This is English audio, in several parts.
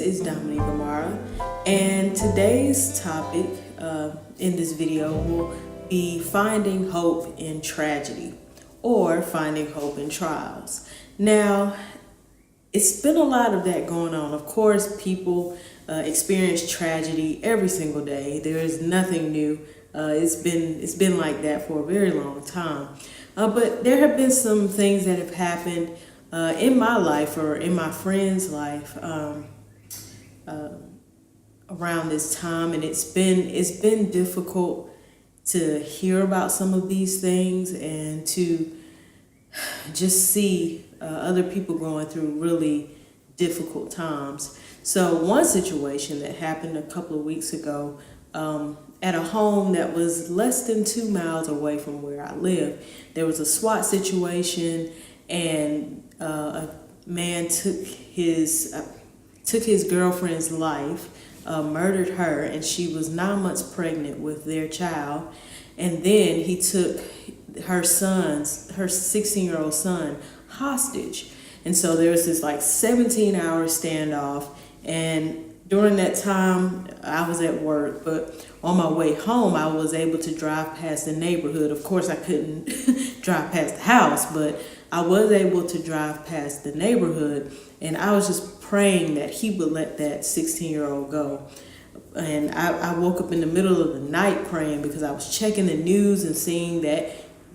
is Dominique Amara, and today's topic in this video will be finding hope in tragedy or finding hope in trials. Now, it's been a lot of that going on. Of course, people experience tragedy every single day. There is nothing new. It's been like that for a very long time. But there have been some things that have happened in my life or in my friend's life around this time, and it's been difficult to hear about some of these things and to just see other people going through really difficult times. So one situation that happened a couple of weeks ago at a home that was less than 2 miles away from where I live, there was a SWAT situation, and a man took his girlfriend's life, murdered her, and she was 9 months pregnant with their child. And then he took her 16-year-old son hostage. And so there was this 17-hour standoff. And during that time, I was at work, but on my way home, I was able to drive past the neighborhood. Of course, I couldn't drive past the house, but I was able to drive past the neighborhood, and I was just praying that he would let that 16-year-old go. And I woke up in the middle of the night praying because I was checking the news and seeing that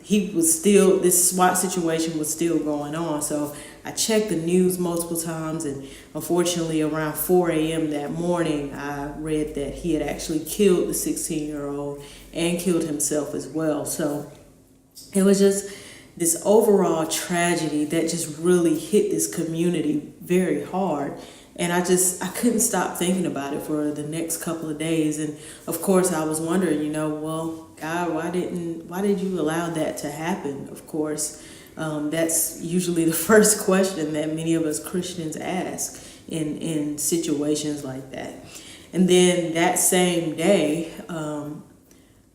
this SWAT situation was still going on. So I checked the news multiple times, and unfortunately around 4 a.m. that morning, I read that he had actually killed the 16-year-old and killed himself as well. So it was just this overall tragedy that just really hit this community very hard. And I couldn't stop thinking about it for the next couple of days. And of course I was wondering, well, God, why did you allow that to happen? Of course, that's usually the first question that many of us Christians ask in situations like that. And then that same day,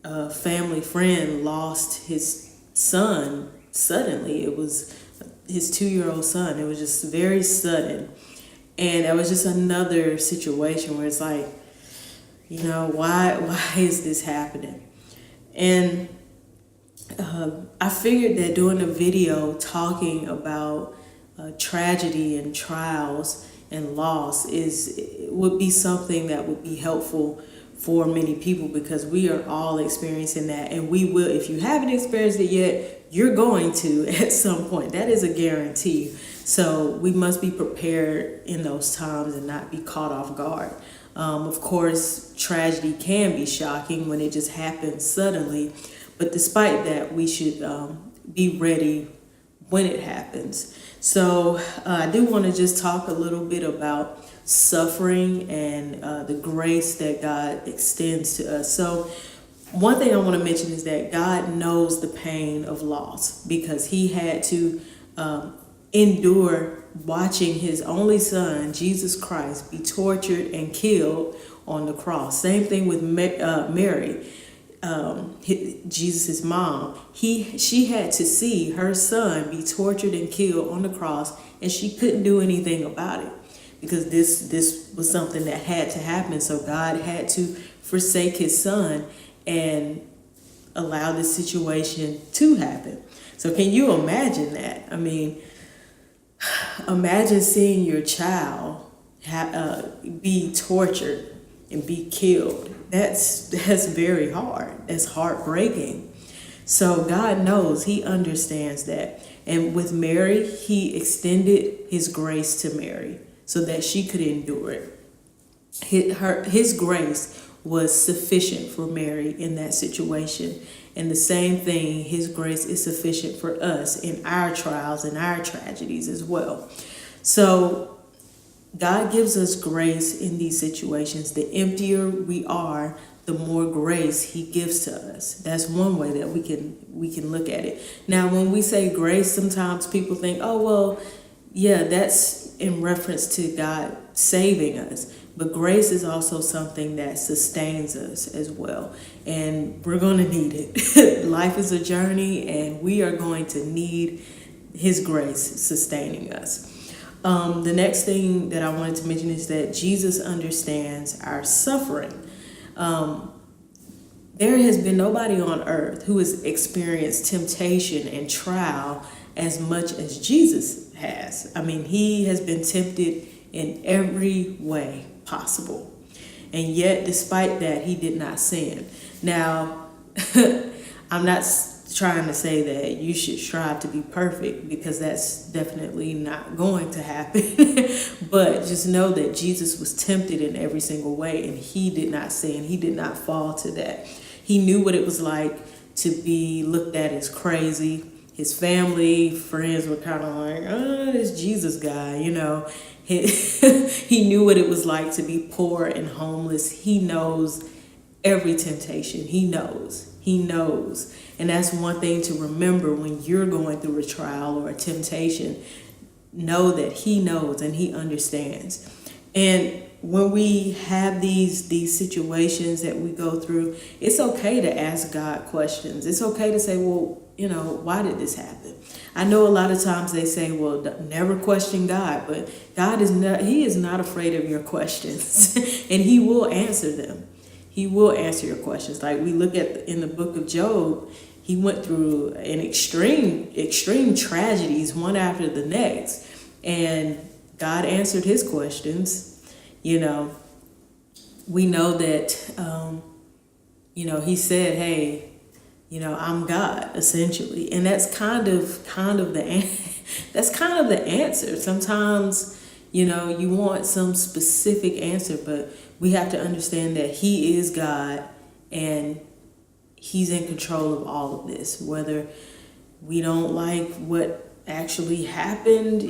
a family friend lost his son suddenly. It was his 2-year-old son. It was just very sudden. And it was just another situation where it's like, why is this happening? And I figured that doing a video talking about tragedy and trials and loss would be something that would be helpful for many people, because we are all experiencing that, and we will, if you haven't experienced it yet, you're going to at some point. That is a guarantee. So we must be prepared in those times and not be caught off guard. Of course, tragedy can be shocking when it just happens suddenly, but despite that, we should be ready when it happens. So I do want to just talk a little bit about suffering and the grace that God extends to us. So one thing I want to mention is that God knows the pain of loss, because he had to endure watching his only son, Jesus Christ, be tortured and killed on the cross. Same thing with Mary, Jesus' mom. She had to see her son be tortured and killed on the cross, and she couldn't do anything about it, because this was something that had to happen. So God had to forsake his son and allow this situation to happen. So can you imagine that? I mean, imagine seeing your child be tortured and be killed. That's very hard. That's heartbreaking. So God knows, he understands that. And with Mary, he extended his grace to Mary so that she could endure it. His grace was sufficient for Mary in that situation. And the same thing, his grace is sufficient for us in our trials and our tragedies as well. So God gives us grace in these situations. The emptier we are, the more grace he gives to us. That's one way that we can look at it. Now, when we say grace, sometimes people think, oh, well, yeah, that's in reference to God saving us. But grace is also something that sustains us as well. And we're going to need it. Life is a journey, and we are going to need his grace sustaining us. The next thing that I wanted to mention is that Jesus understands our suffering. There has been nobody on earth who has experienced temptation and trial as much as Jesus has. I mean, he has been tempted in every way possible. And yet, despite that, he did not sin. Now, I'm not trying to say that you should strive to be perfect, because that's definitely not going to happen. But just know that Jesus was tempted in every single way, and he did not sin. He did not fall to that. He knew what it was like to be looked at as crazy. His family, friends were kind of like, oh, this Jesus guy, you know. He knew what it was like to be poor and homeless. He knows every temptation. He knows. And that's one thing to remember when you're going through a trial or a temptation. Know that he knows and he understands. And when we have these situations that we go through, it's okay to ask God questions. It's okay to say, well, you know, why did this happen? I know a lot of times they say, well, never question God, but God is not afraid of your questions. And he will answer them. He will answer your questions. Like we look at in the book of Job, he went through an extreme tragedies, one after the next, and God answered his questions. You know, we know that, he said, hey, I'm God, essentially. And that's kind of the answer. Sometimes, you want some specific answer, but we have to understand that he is God and he's in control of all of this. Whether we don't like what actually happened,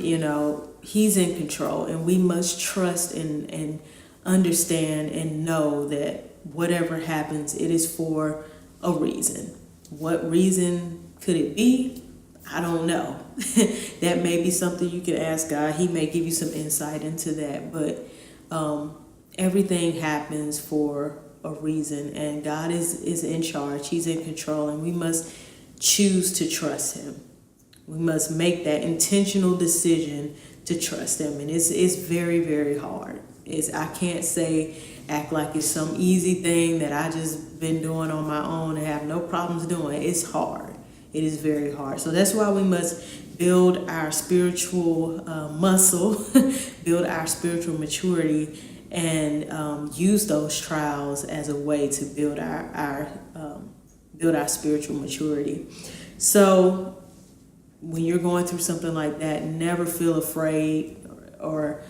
he's in control, and we must trust and understand and know that whatever happens, it is for a reason. What reason could it be? I don't know. That may be something you can ask God. He may give you some insight into that, but everything happens for a reason, and God is in charge. He's in control, and we must choose to trust him. We must make that intentional decision to trust him. And it's very, very hard. I can't act like it's some easy thing that I just been doing on my own and have no problems doing. It's hard. It is very hard. So that's why we must build our spiritual muscle, build our spiritual maturity, and use those trials as a way to build our spiritual maturity. So when you're going through something like that, never feel afraid or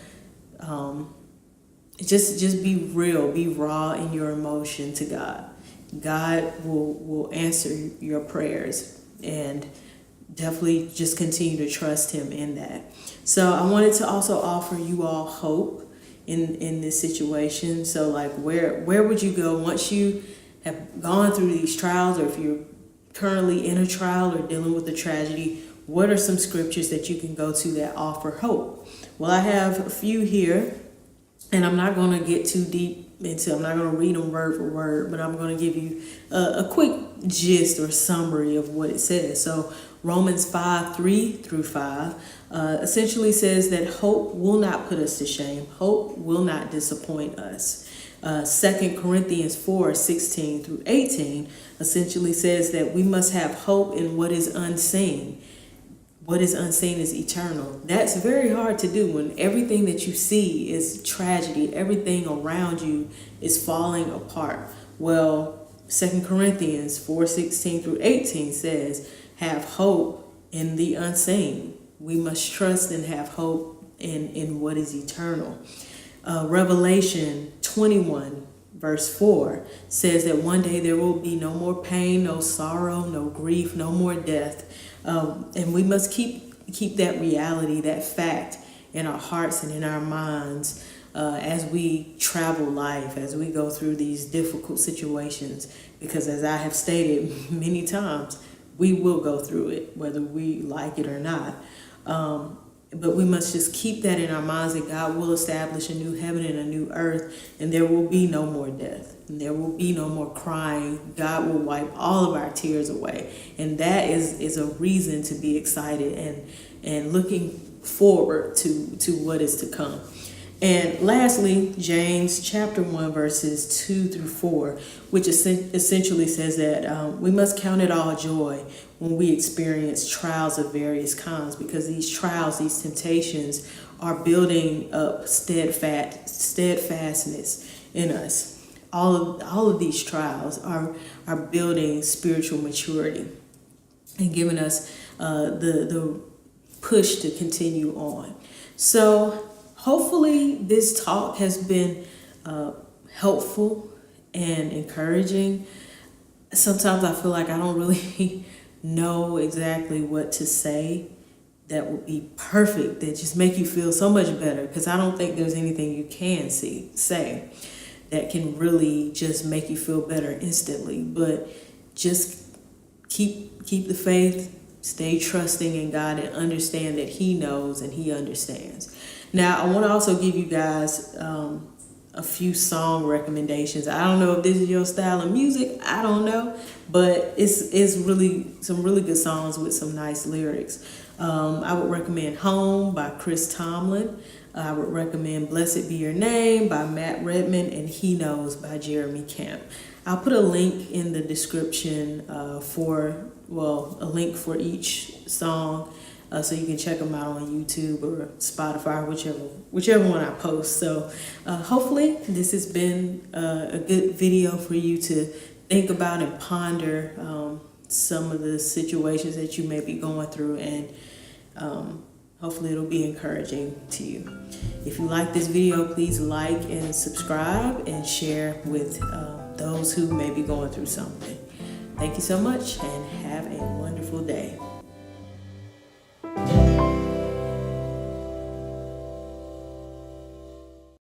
just be real, be raw in your emotion to God. God will answer your prayers, and definitely just continue to trust him in that. So I wanted to also offer you all hope in this situation. So like where would you go once you have gone through these trials, or if you're currently in a trial or dealing with a tragedy? What are some scriptures that you can go to that offer hope? Well, I have a few here, and I'm not going to get too deep into, I'm not going to read them word for word, but I'm going to give you a quick gist or summary of what it says. So Romans 5:3-5 essentially says that hope will not put us to shame. Hope will not disappoint us. 2 Corinthians 4:16-18 essentially says that we must have hope in what is unseen. What is unseen is eternal. That's very hard to do when everything that you see is tragedy. Everything around you is falling apart. Well, 2 Corinthians 4:16-18 says, have hope in the unseen. We must trust and have hope in what is eternal. Revelation 21:4 says that one day there will be no more pain, no sorrow, no grief, no more death. And we must keep that reality, that fact in our hearts and in our minds as we travel life, as we go through these difficult situations. Because as I have stated many times, we will go through it, whether we like it or not. But we must just keep that in our minds, that God will establish a new heaven and a new earth, and there will be no more death, and there will be no more crying. God will wipe all of our tears away, and that is a reason to be excited and looking forward to what is to come. And lastly, James chapter 1, verses 2 through 4, which essentially says that we must count it all joy when we experience trials of various kinds, because these trials, these temptations are building up steadfastness in us. All of these trials are building spiritual maturity and giving us the push to continue on. So hopefully this talk has been helpful and encouraging. Sometimes I feel like I don't really know exactly what to say that would be perfect, that just make you feel so much better, because I don't think there's anything you can say that can really just make you feel better instantly. But just keep the faith, stay trusting in God, and understand that He knows and He understands. Now, I want to also give you guys a few song recommendations. I don't know if this is your style of music, I don't know, but it's really some really good songs with some nice lyrics. I would recommend Home by Chris Tomlin. I would recommend Blessed Be Your Name by Matt Redman, and He Knows by Jeremy Camp. I'll put a link in the description a link for each song, so you can check them out on YouTube or Spotify, whichever one I post. So hopefully this has been a good video for you to think about and ponder some of the situations that you may be going through, and hopefully it'll be encouraging to you. If you like this video, please like and subscribe and share with those who may be going through something. Thank you so much, and have a wonderful day.